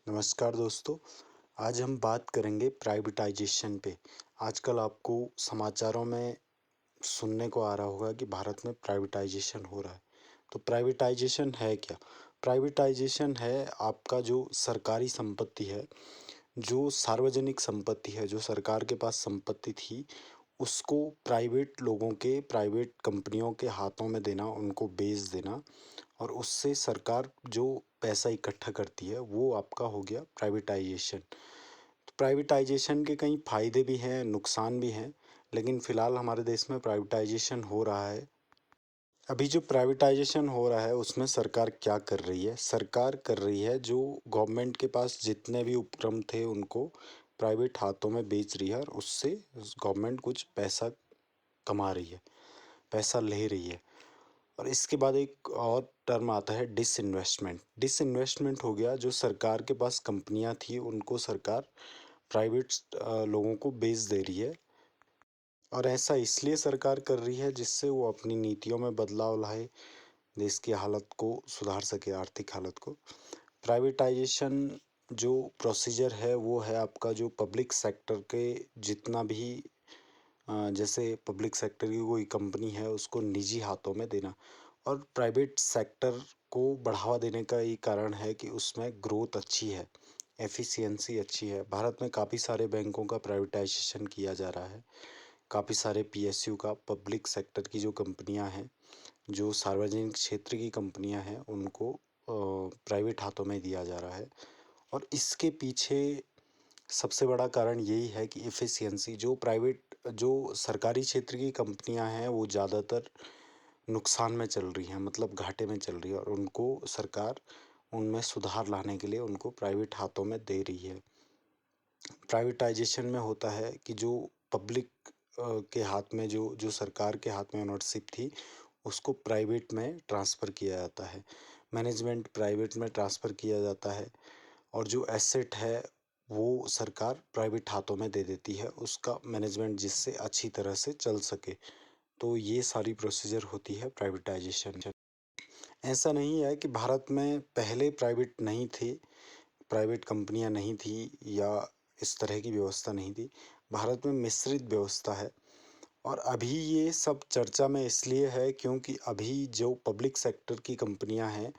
नमस्कार दोस्तों। आज हम बात करेंगे प्राइवेटाइजेशन पे। आजकल आपको समाचारों में सुनने को आ रहा होगा कि भारत में प्राइवेटाइजेशन हो रहा है। तो प्राइवेटाइजेशन है क्या? प्राइवेटाइजेशन है आपका जो सरकारी संपत्ति है, जो सार्वजनिक संपत्ति है, जो सरकार के पास संपत्ति थी, उसको प्राइवेट लोगों के, प्राइवेट कंपनियों के हाथों में देना, उनको बेच देना और उससे सरकार जो पैसा इकट्ठा करती है वो आपका हो गया प्राइवेटाइजेशन। तो प्राइवेटाइजेशन के कई फायदे भी हैं, नुकसान भी हैं, लेकिन फिलहाल हमारे देश में प्राइवेटाइजेशन हो रहा है। अभी जो प्राइवेटाइजेशन हो रहा है उसमें सरकार क्या कर रही है? सरकार कर रही है जो गवर्नमेंट के पास जितने भी उपक्रम थे उनको प्राइवेट हाथों में बेच रही है और उससे गवर्नमेंट कुछ पैसा कमा रही है, पैसा ले रही है। और इसके बाद एक और टर्म आता है डिसइन्वेस्टमेंट। डिसइन्वेस्टमेंट हो गया जो सरकार के पास कंपनियां थी उनको सरकार प्राइवेट लोगों को बेच दे रही है। और ऐसा इसलिए सरकार कर रही है जिससे वो अपनी नीतियों में बदलाव लाए, देश की हालत को सुधार सके, आर्थिक हालत को। प्राइवेटाइजेशन जो प्रोसीजर है वो है आपका जो पब्लिक सेक्टर के जितना भी जैसे पब्लिक सेक्टर की कोई कंपनी है उसको निजी हाथों में देना। और प्राइवेट सेक्टर को बढ़ावा देने का ये कारण है कि उसमें ग्रोथ अच्छी है, एफिशिएंसी अच्छी है। भारत में काफ़ी सारे बैंकों का प्राइवेटाइजेशन किया जा रहा है, काफ़ी सारे पीएसयू का, पब्लिक सेक्टर की जो कंपनियां हैं, जो सार्वजनिक क्षेत्र की कंपनियां हैं, उनको प्राइवेट हाथों में दिया जा रहा है। और इसके पीछे सबसे बड़ा कारण यही है कि एफिशिएंसी जो सरकारी क्षेत्र की कंपनियां हैं वो ज़्यादातर नुकसान में चल रही हैं, मतलब घाटे में चल रही है और उनको सरकार उनमें सुधार लाने के लिए उनको प्राइवेट हाथों में दे रही है। प्राइवेटाइजेशन में होता है कि जो पब्लिक के हाथ में जो सरकार के हाथ में ओनरशिप थी उसको प्राइवेट में ट्रांसफ़र किया जाता है, मैनेजमेंट प्राइवेट में ट्रांसफ़र किया जाता है और जो एसेट है वो सरकार प्राइवेट हाथों में दे देती है, उसका मैनेजमेंट जिससे अच्छी तरह से चल सके। तो ये सारी प्रोसीजर होती है प्राइवेटाइजेशन। ऐसा नहीं है कि भारत में पहले प्राइवेट नहीं थे, प्राइवेट कंपनियां नहीं थी या इस तरह की व्यवस्था नहीं थी। भारत में मिश्रित व्यवस्था है और अभी ये सब चर्चा में इसलिए है क्योंकि अभी जो पब्लिक सेक्टर की कंपनियां हैं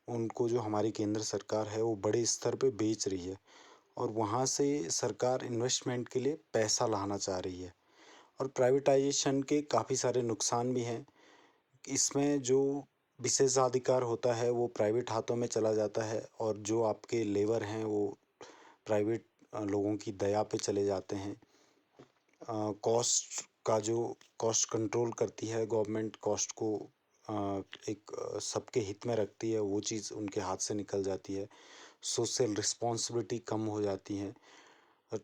उनको जो हमारी केंद्र सरकार है वो बड़े स्तर पे बेच रही है और वहाँ से सरकार इन्वेस्टमेंट के लिए पैसा लाना चाह रही है। और प्राइवेटाइजेशन के काफ़ी सारे नुकसान भी हैं। इसमें जो विशेषाधिकार होता है वो प्राइवेट हाथों में चला जाता है और जो आपके लेबर हैं वो प्राइवेट लोगों की दया पे चले जाते हैं। कॉस्ट का जो कॉस्ट कंट्रोल करती है गवर्नमेंट, कॉस्ट को एक सबके हित में रखती है, वो चीज़ उनके हाथ से निकल जाती है। सोशल रिस्पॉन्सिबिलिटी कम हो जाती हैं।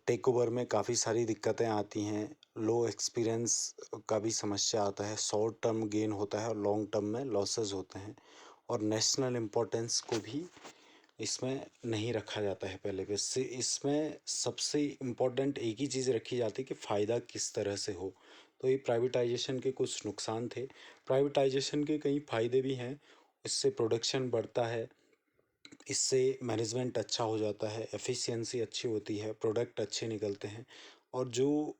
टेक ओवर में काफ़ी सारी दिक्कतें आती हैं, लो एक्सपीरियंस का भी समस्या आता है, शॉर्ट टर्म गेन होता है और लॉन्ग टर्म में लॉसेस होते हैं। और नेशनल इम्पोर्टेंस को भी इसमें नहीं रखा जाता है पहले पे से। इसमें सबसे इम्पोर्टेंट एक ही चीज़ रखी जाती है कि फ़ायदा किस तरह से हो। तो ये प्राइवेटाइजेशन के कुछ नुकसान थे। प्राइवेटाइजेशन के कई फ़ायदे भी हैं। इससे प्रोडक्शन बढ़ता है, इससे मैनेजमेंट अच्छा हो जाता है, एफिशिएंसी अच्छी होती है, प्रोडक्ट अच्छे निकलते हैं। और जो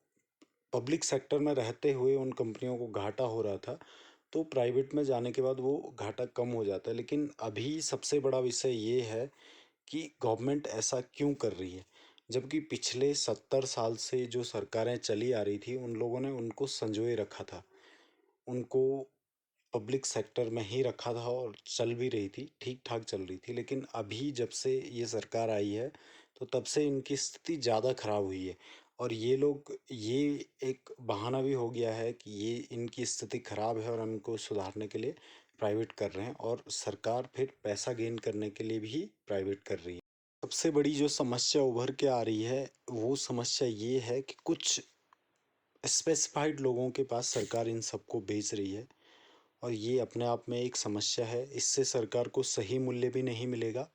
पब्लिक सेक्टर में रहते हुए उन कंपनियों को घाटा हो रहा था तो प्राइवेट में जाने के बाद वो घाटा कम हो जाता है। लेकिन अभी सबसे बड़ा विषय ये है कि गवर्नमेंट ऐसा क्यों कर रही है, जबकि पिछले 70 साल से जो सरकारें चली आ रही थी उन लोगों ने उनको संजोए रखा था, उनको पब्लिक सेक्टर में ही रखा था और चल भी रही थी, ठीक ठाक चल रही थी। लेकिन अभी जब से ये सरकार आई है तो तब से इनकी स्थिति ज़्यादा खराब हुई है और ये एक बहाना भी हो गया है कि ये इनकी स्थिति खराब है और उनको सुधारने के लिए प्राइवेट कर रहे हैं और सरकार फिर पैसा गेन करने के लिए भी प्राइवेट कर रही है। सबसे बड़ी जो समस्या उभर के आ रही है वो समस्या ये है कि कुछ स्पेसिफाइड लोगों के पास सरकार इन सबको बेच रही है और ये अपने आप में एक समस्या है। इससे सरकार को सही मूल्य भी नहीं मिलेगा